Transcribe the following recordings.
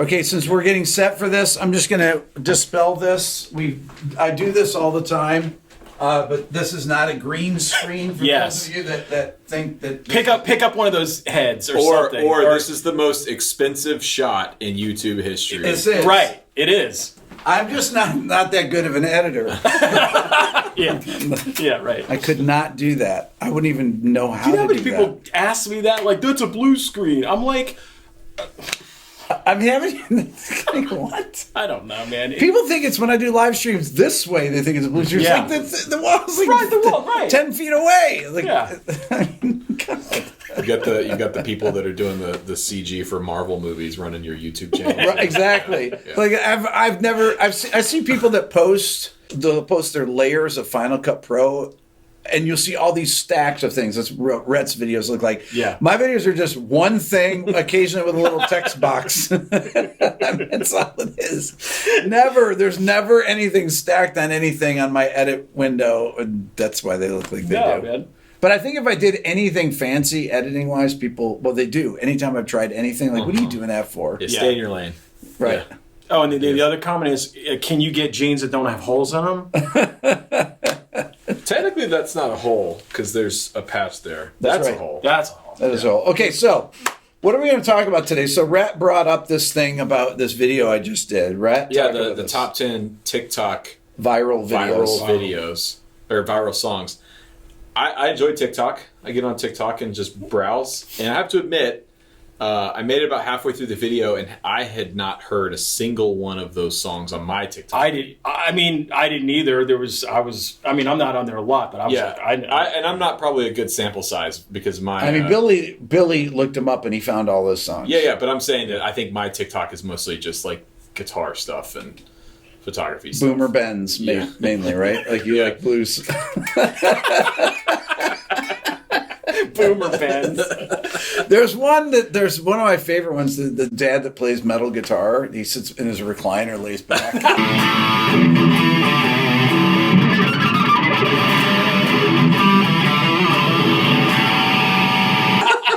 Okay, since we're getting set for this, I'm just going to dispel this. I do this all the time, but this is not a green screen for those of you that think that... Pick up one of those heads or something. Or this is the most expensive shot in YouTube history. This is. Right, it is. I'm just not that good of an editor. Yeah, right. I could not do that. I wouldn't even know how to do that. You know how many people ask me that? Like, that's a blue screen. I'm like... I'm having... what? I don't know, man. People think it's when I do live streams this way, they think it's a blue screen. Yeah. It's like the wall's like Right, the wall, right. 10 feet away. Like, Yeah. I mean, God. You got the people that are doing the CG for Marvel movies running your YouTube channel. Right, exactly. Yeah. Like I see people that they'll post their layers of Final Cut Pro, and you'll see all these stacks of things. That's what Rhett's videos look like. Yeah. My videos are just one thing, occasionally with a little text box. That's all it is. There's never anything stacked on anything on my edit window, and that's why they look like they do. Man. But I think if I did anything fancy editing wise, they do. Anytime I've tried anything, like, what are you doing that for? Yeah, stay in your lane. Right. Yeah. Oh, and the other comment is, can you get jeans that don't have holes in them? Technically, that's not a hole because there's a patch there. That's a right. hole. That's a hole. That is all. Okay, so what are we going to talk about today? So Rhett brought up this thing about this video I just did. Rhett? Yeah, the top 10 TikTok viral videos or viral songs. I enjoy TikTok. I get on TikTok and just browse. And I have to admit, I made it about halfway through the video, and I had not heard a single one of those songs on my TikTok. I didn't either. I'm not on there a lot, but I was and I'm not probably a good sample size because Billy looked him up and he found all those songs. Yeah, but I'm saying that I think my TikTok is mostly just like guitar stuff and photography stuff. Boomer Benz, mainly, right? Like you like blues. Boomer Benz. There's one of my favorite ones, the dad that plays metal guitar. He sits in his recliner, lays back.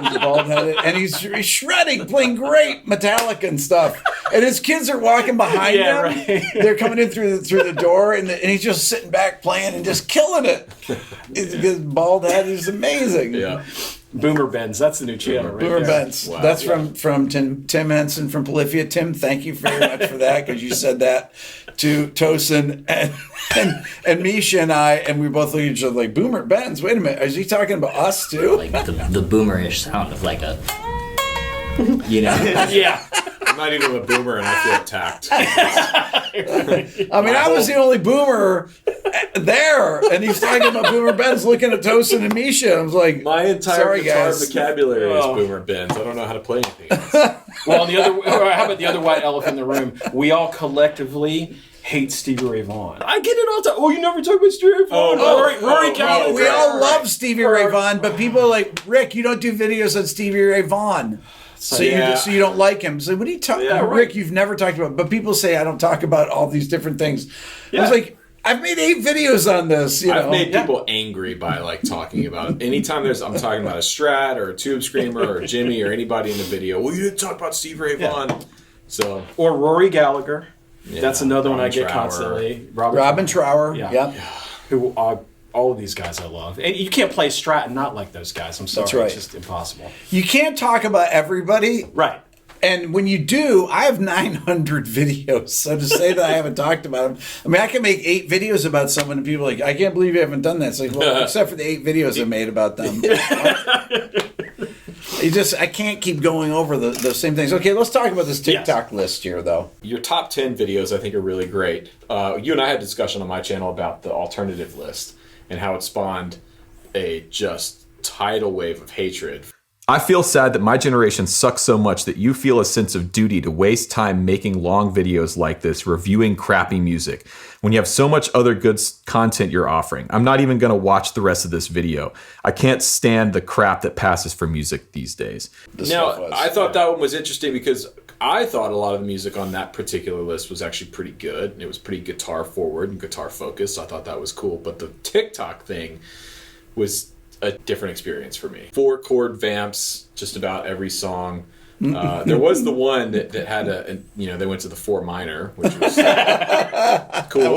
He's bald-headed, and he's shredding, playing great Metallica and stuff. And his kids are walking behind him. Right. They're coming in through the door, and he's just sitting back playing and just killing it. His bald head is amazing. Yeah. Boomer Benz. That's the new channel, right? Boomer there. Benz. Wow. That's from Tim Henson from Polyphia. Tim, thank you very much for that, because you said that to Tosin and Misha and I, and we both looked at each other like, Boomer Benz, wait a minute, is he talking about us too? Like the boomerish sound of like a, Yeah. I'm not even a boomer and I feel attacked. I mean, I was the only boomer there, and he's talking about Boomer Benz, looking at Tosin and Misha. I was like, My entire sorry, guitar guys. vocabulary is boomer bends. I don't know how to play anything else. Well, how about the other white elephant in the room? We all collectively hate Stevie Ray Vaughan. I get it all the time. Oh, you never talk about Stevie Ray Vaughan. Rory Gallagher. We all love Stevie Ray Vaughan, but people are like, Rick, you don't do videos on Stevie Ray Vaughan. So you don't like him. So what are you talking about? right. Rick, you've never talked about, but people say I don't talk about all these different things. I was like, I've made 8 videos on this. I've made people angry by like talking about it. Anytime I'm talking about a Strat or a Tube Screamer or Jimmy or anybody in the video, well, you didn't talk about Stevie Ray Vaughan. So Or Rory Gallagher. Yeah, That's another one I Robin get Trower. constantly. Robin Trower. Yeah. Who are all of these guys I love. And you can't play Strat and not like those guys. I'm sorry. That's right. It's just impossible. You can't talk about everybody. Right. And when you do, I have 900 videos. So to say that I haven't talked about them, I mean, I can make 8 videos about someone and people are like, I can't believe you haven't done that. It's like, well, except for the 8 videos I made about them. I can't keep going over the same things. Okay, let's talk about this TikTok list here, though. your top 10 videos I think are really great. You and I had a discussion on my channel about the alternative list and how it spawned a just tidal wave of hatred. I feel sad that my generation sucks so much that you feel a sense of duty to waste time making long videos like this, reviewing crappy music, when you have so much other good content you're offering. I'm not even going to watch the rest of this video. I can't stand the crap that passes for music these days. Now, I thought that one was interesting because I thought a lot of the music on that particular list was actually pretty good. It was pretty guitar forward and guitar focused. So I thought that was cool. But the TikTok thing was a different experience for me. 4-chord vamps, just about every song. There was the one that had they went to the 4 minor, which was cool.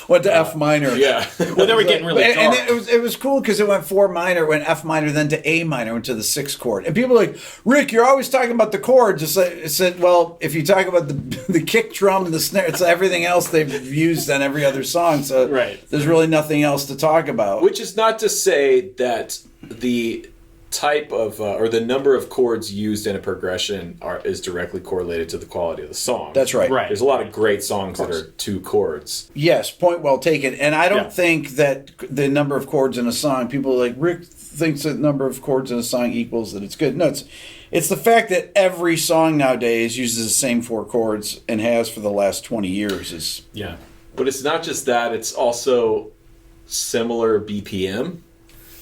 Went to F minor. Yeah. Well, they were getting really dark. And it was cool because it went 4 minor, went F minor, then to A minor, went to the 6th chord. And people are like, Rick, you're always talking about the chords. It said, well, if you talk about the kick drum and the snare, it's everything else they've used on every other song. So there's really nothing else to talk about. Which is not to say that the type of or the number of chords used in a progression is directly correlated to the quality of the song. That's right. There's a lot of great songs that are 2 chords. Yes, point well taken. And I don't think that the number of chords in a song, people are like, Rick thinks that number of chords in a song equals that it's good. No, it's the fact that every song nowadays uses the same 4 chords and has for the last 20 years. But it's not just that, it's also similar BPM.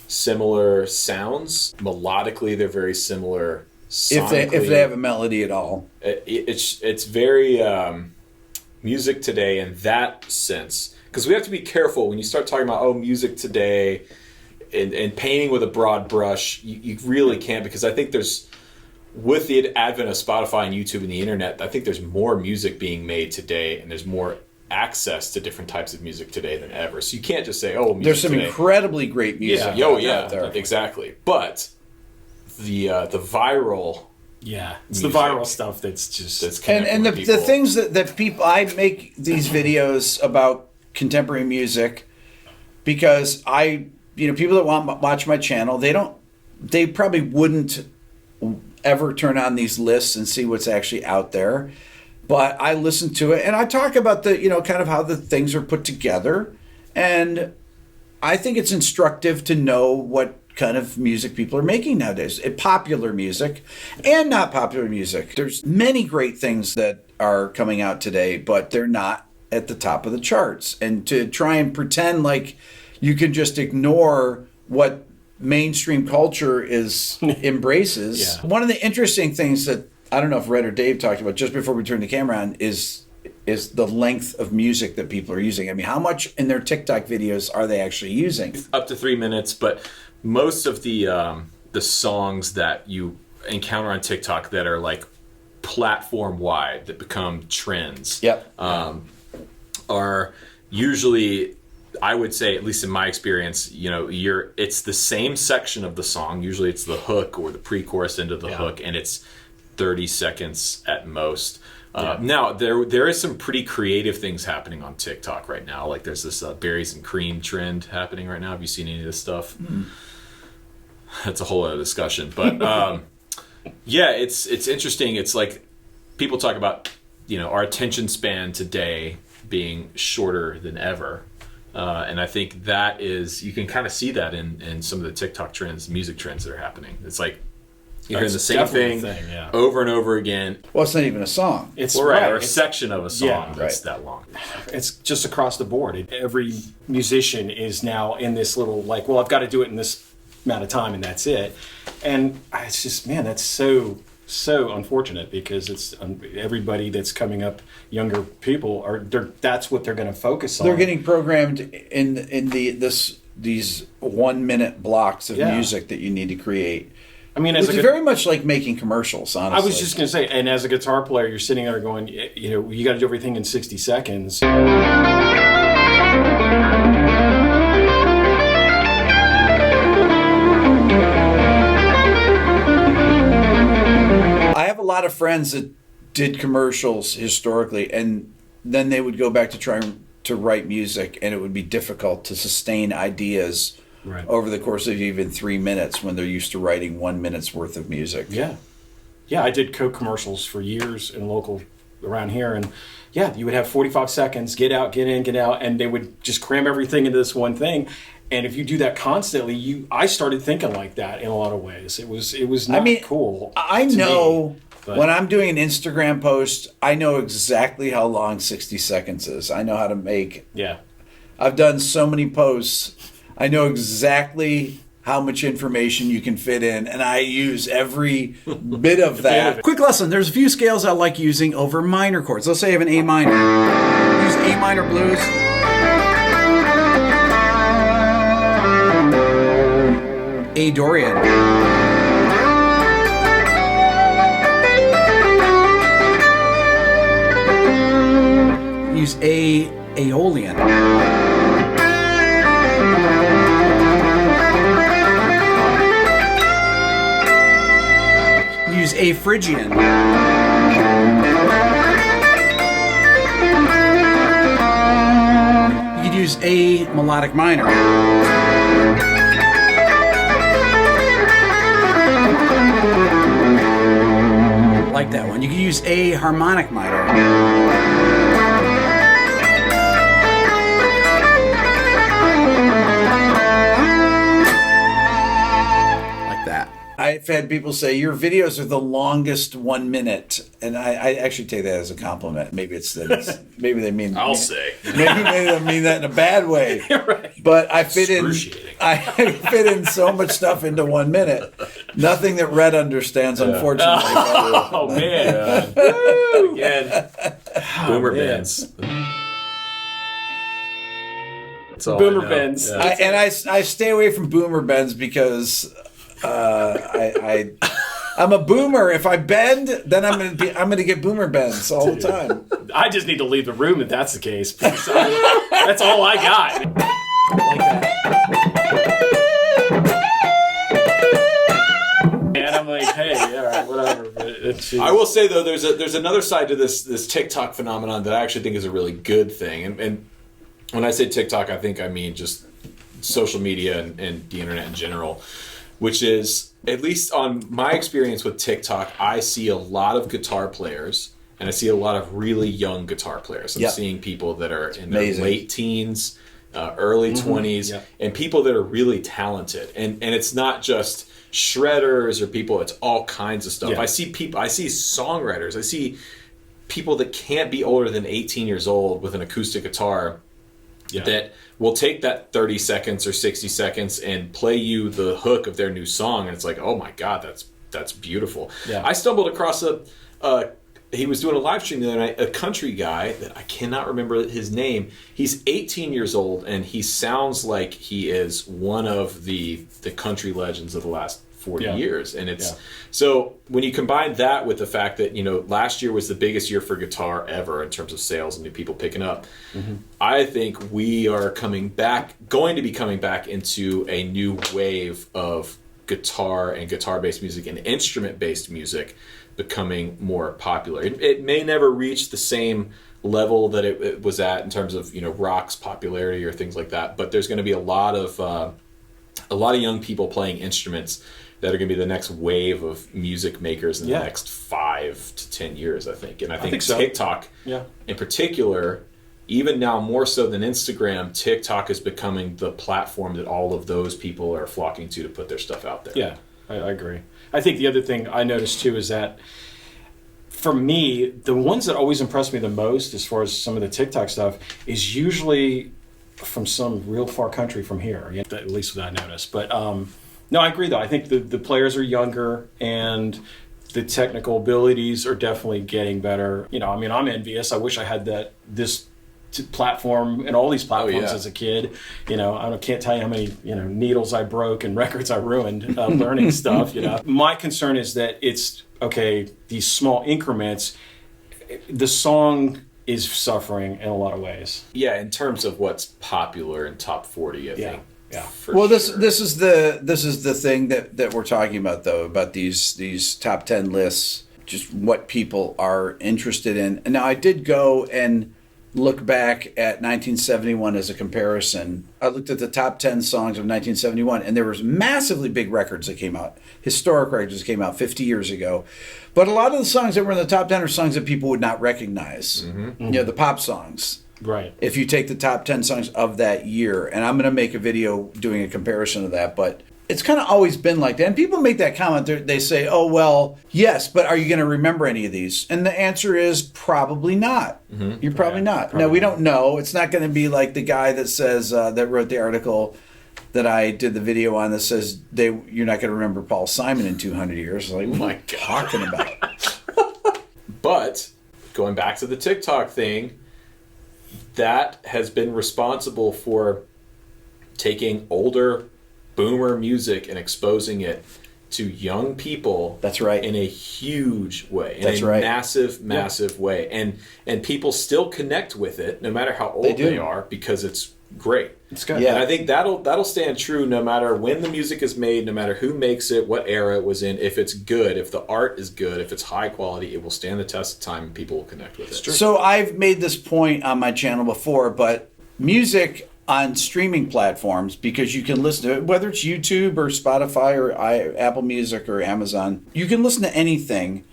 Similar sounds. Melodically, they're very similar. Sonically, if they have a melody at all. It's very music today in that sense. Because we have to be careful when you start talking about, music today and painting with a broad brush. You really can't, because I think with the advent of Spotify and YouTube and the internet, I think there's more music being made today, and there's more access to different types of music today than ever. So you can't just say, music there's some today. Incredibly great music. Exactly. But the viral, it's the viral stuff that's and the things that people, I make these videos about contemporary music because people that watch my channel, they probably wouldn't ever turn on these lists and see what's actually out there. But I listen to it and I talk about the, kind of how the things are put together. And I think it's instructive to know what kind of music people are making nowadays. Popular music and not popular music. There's many great things that are coming out today, but they're not at the top of the charts. And to try and pretend like you can just ignore what mainstream culture embraces. One of the interesting things that I don't know if Rhett or Dave talked about just before we turned the camera on is the length of music that people are using. I mean, how much in their TikTok videos are they actually using? Up to 3 minutes, but most of the songs that you encounter on TikTok that are like platform wide that become trends are usually, I would say, at least in my experience, it's the same section of the song. Usually it's the hook or the pre-chorus into the hook, and it's 30 seconds at most. Now, there is some pretty creative things happening on TikTok right now. Like there's this berries and cream trend happening right now. Have you seen any of this stuff? That's a whole other discussion. But it's interesting. It's like people talk about, our attention span today being shorter than ever. And I think that you can kind of see that in some of the TikTok trends, music trends that are happening. It's like, you're hearing the same thing over and over again. Well, it's not even a song. It's or a section of a song that's that long. It's just across the board. Every musician is now in this little I've got to do it in this amount of time and that's it. And it's just, that's so unfortunate because it's everybody that's coming up, younger people that's what they're going to focus on. They're getting programmed in these 1 minute blocks of music that you need to create. I mean, it's very much like making commercials, honestly. I was just going to say, and as a guitar player, you're sitting there going, you got to do everything in 60 seconds. I have a lot of friends that did commercials historically, and then they would go back to trying to write music, and it would be difficult to sustain ideas over the course of even 3 minutes when they're used to writing 1 minute's worth of music. Yeah, I did Coke commercials for years in local around here, and you would have 45 seconds, get out, get in, get out, and they would just cram everything into this one thing. And if you do that constantly, I started thinking like that in a lot of ways. It was not cool. I know when I'm doing an Instagram post, I know exactly how long 60 seconds is. I know how to make. Yeah, I've done so many posts. I know exactly how much information you can fit in, and I use every bit of that. Quick lesson, there's a few scales I like using over minor chords. Let's say I have an A minor. Use A minor blues. A Dorian. use Aeolian. You use A Phrygian. You could use A melodic minor. Like that one. You could use A harmonic minor. Like that. I've had people say your videos are the longest 1 minute, and I actually take that as a compliment. Maybe maybe they mean I'll say. maybe they mean that in a bad way. Right. But I fit in so much stuff into 1 minute. Nothing that Rhett understands, unfortunately. Oh man! Again, boomer bands. That's all Boomer I know. bends. Yeah. I stay away from boomer bends because I'm a boomer. If I bend, then I'm gonna get boomer bends all the time. I just need to leave the room if that's the case. Because that's all I got. Like that. And I'm like, hey, all right, whatever. But I will say though, there's another side to this TikTok phenomenon that I actually think is a really good thing. And when I say TikTok, I mean just social media and the internet in general, which is, at least on my experience with TikTok, I see a lot of guitar players and I see a lot of really young guitar players. I'm seeing people that are in their late teens, early 20s, and people that are really talented. And it's not just shredders or people, it's all kinds of stuff. Yeah. I see songwriters, I see people that can't be older than 18 years old with an acoustic guitar that will take that 30 seconds or 60 seconds and play you the hook of their new song, and it's like, oh my god, that's beautiful. I stumbled across he was doing a live stream the other night, a country guy that I cannot remember his name. He's 18 years old and he sounds like he is one of the country legends of the last 40 years. And it's so when you combine that with the fact that, last year was the biggest year for guitar ever in terms of sales and new people picking up, I think we are going to be coming back into a new wave of guitar and guitar-based music and instrument-based music becoming more popular. It may never reach the same level that it was at in terms of rock's popularity or things like that, but there's going to be a lot of young people playing instruments that are going to be the next wave of music makers in the next 5 to 10 years, I think. And I think so. TikTok in particular, even now more so than Instagram, TikTok is becoming the platform that all of those people are flocking to put their stuff out there. Yeah, I agree. I think the other thing I noticed too is that for me, the ones that always impress me the most as far as some of the TikTok stuff is usually from some real far country from here, at least what I noticed. But no, I agree though. I think the players are younger and the technical abilities are definitely getting better. I'm envious. I wish I had this platform and all these platforms as a kid. I can't tell you how many needles I broke and records I ruined learning stuff. My concern is that it's these small increments, the song is suffering in a lot of ways. In terms of what's popular in top 40, I think. Well, this is the thing that we're talking about though, about these top 10 lists, just what people are interested in. And now I did go and look back at 1971 as a comparison. I looked at the top 10 songs of 1971, and there was massively big records that came out, historic records that came out 50 years ago. But a lot of the songs that were in the top 10 are songs that people would not recognize. The pop songs. Right. If you take the top 10 songs of that year, and I'm going to make a video doing a comparison of that, but it's kind of always been like that. And people make that comment. They say, oh, well, yes, but are you going to remember any of these? And the answer is probably not. You're probably not. Now, we don't know. It's not going to be like the guy that says, that wrote the article that I did the video on that says you're not going to remember Paul Simon in 200 years. Like, what am I talking about? But going back to the TikTok thing, that has been responsible for taking older boomer music and exposing it to young people. That's right. In a huge way. That's in a right. massive way. And people still connect with it no matter how old they are because it's great. It's good. Yeah. And I think that'll stand true no matter when the music is made, no matter who makes it, what era it was in. If it's good, if the art is good, if it's high quality, it will stand the test of time and people will connect with it. So I've made this point on my channel before, but music on streaming platforms, because you can listen to it, whether it's YouTube or Spotify or Apple Music or Amazon, you can listen to anything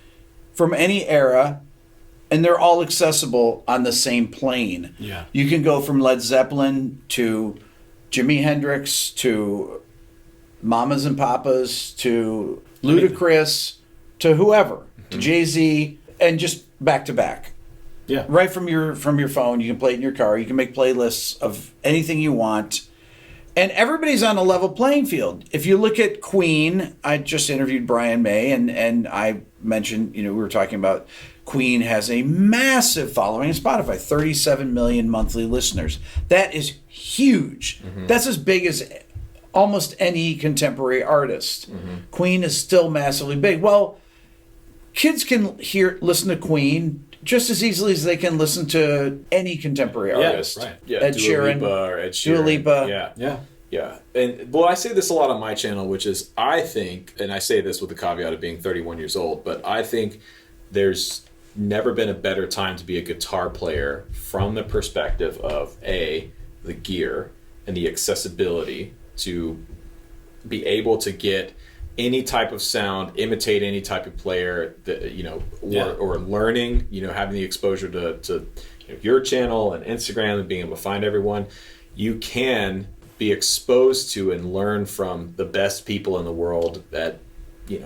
from any era, and they're all accessible on the same plane. Yeah. You can go from Led Zeppelin to Jimi Hendrix to Mamas and Papas to Ludacris to whoever, to Jay-Z, and just back to back. Yeah. Right from your phone. You can play it in your car. You can make playlists of anything you want. And everybody's on a level playing field. If you look at Queen, I just interviewed Brian May, and I mentioned, we were talking about Queen has a massive following on Spotify, 37 million monthly listeners. That is huge. That's as big as almost any contemporary artist. Queen is still massively big. Well, kids can listen to Queen just as easily as they can listen to any contemporary artist. Right. Yeah, Ed Dua Sheeran, Lipa or Ed Sheeran. Dua Lipa. Yeah. And I say this a lot on my channel, which is I think, and I say this with the caveat of being 31 years old, but I think there's never been a better time to be a guitar player from the perspective of the gear and the accessibility to be able to get any type of sound, imitate any type of player that, or learning, having the exposure to your channel and Instagram and being able to find everyone. You can be exposed to and learn from the best people in the world that,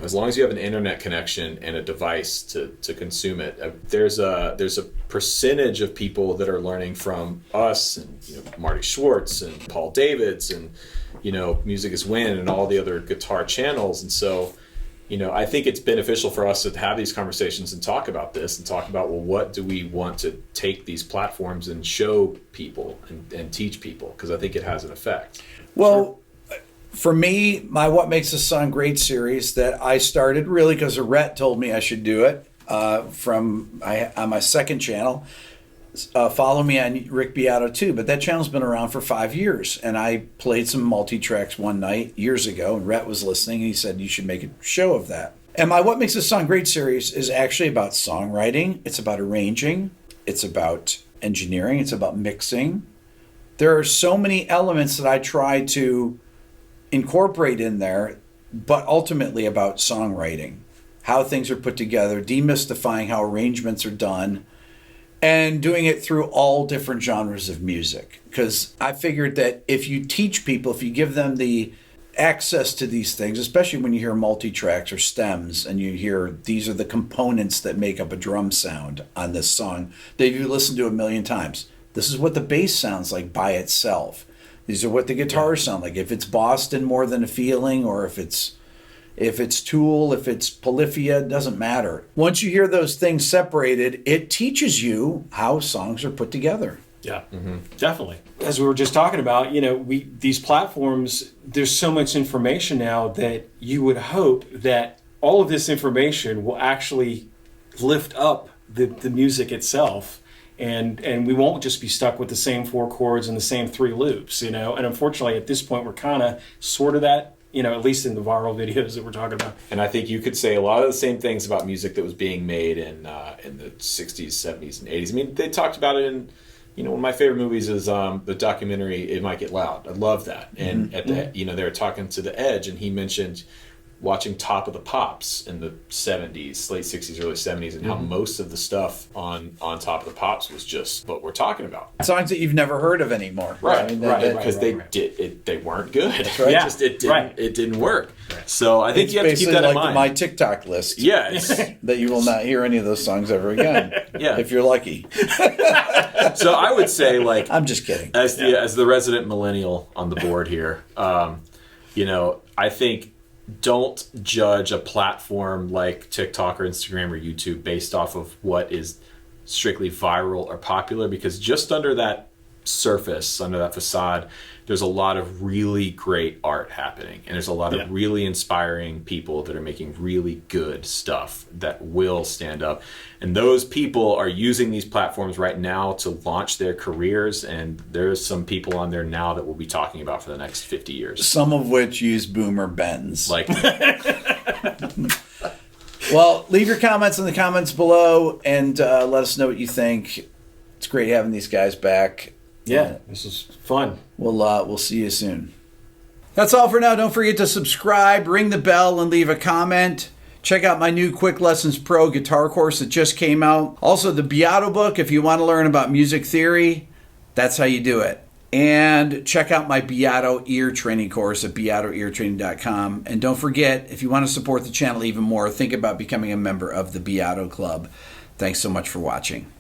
as long as you have an internet connection and a device to consume it. There's a percentage of people that are learning from us and Marty Schwartz and Paul Davids and Music Is Win and all the other guitar channels. And so I think it's beneficial for us to have these conversations and talk about this and talk about, well, what do we want to take these platforms and show people and teach people, because I think it has an effect. Well, for me, my What Makes a Song Great series that I started really because Rhett told me I should do it on my second channel. Follow me on Rick Beato too, but that channel's been around for 5 years, and I played some multi-tracks one night years ago, and Rhett was listening, and he said you should make a show of that. And my What Makes a Song Great series is actually about songwriting. It's about arranging. It's about engineering. It's about mixing. There are so many elements that I try to incorporate in there, but ultimately about songwriting, how things are put together, demystifying how arrangements are done, and doing it through all different genres of music. Because I figured that if you teach people, if you give them the access to these things, especially when you hear multi-tracks or stems and you hear these are the components that make up a drum sound on this song that you listen to a million times. This is what the bass sounds like by itself. These are what the guitars sound like. If it's Boston More Than a Feeling, or if it's Tool, if it's Polyphia, it doesn't matter. Once you hear those things separated, it teaches you how songs are put together. Yeah, definitely. As we were just talking about, these platforms, there's so much information now that you would hope that all of this information will actually lift up the music itself. And we won't just be stuck with the same 4 chords and the same 3 loops, And unfortunately, at this point, we're kind of sort of that, at least in the viral videos that we're talking about. And I think you could say a lot of the same things about music that was being made in the 60s, 70s, and 80s. I mean, they talked about it in, one of my favorite movies is the documentary It Might Get Loud. I love that. And at the, they were talking to The Edge, and he mentioned watching Top of the Pops in the 70s, late 60s, early 70s, and how most of the stuff on Top of the Pops was just what we're talking about. Songs that you've never heard of anymore. Right, Right. because they weren't good. That's right. It didn't work. Right. So I think you have to keep that in mind. My TikTok list. Yes. That you will not hear any of those songs ever again. Yeah. If you're lucky. So I would say, I'm just kidding. As the resident millennial on the board here, I think don't judge a platform like TikTok or Instagram or YouTube based off of what is strictly viral or popular, because just under that surface, under that facade, there's a lot of really great art happening, and there's a lot of really inspiring people that are making really good stuff that will stand up. And those people are using these platforms right now to launch their careers, and there's some people on there now that we'll be talking about for the next 50 years. Some of which use Boomer Bens. Like, well, leave your comments in the comments below and let us know what you think. It's great having these guys back. Yeah, this is fun. We'll see you soon. That's all for now. Don't forget to subscribe, ring the bell, and leave a comment. Check out my new Quick Lessons Pro guitar course that just came out. Also, the Beato book, if you want to learn about music theory, that's how you do it. And check out my Beato ear training course at beatoeartraining.com. And don't forget, if you want to support the channel even more, think about becoming a member of the Beato Club. Thanks so much for watching.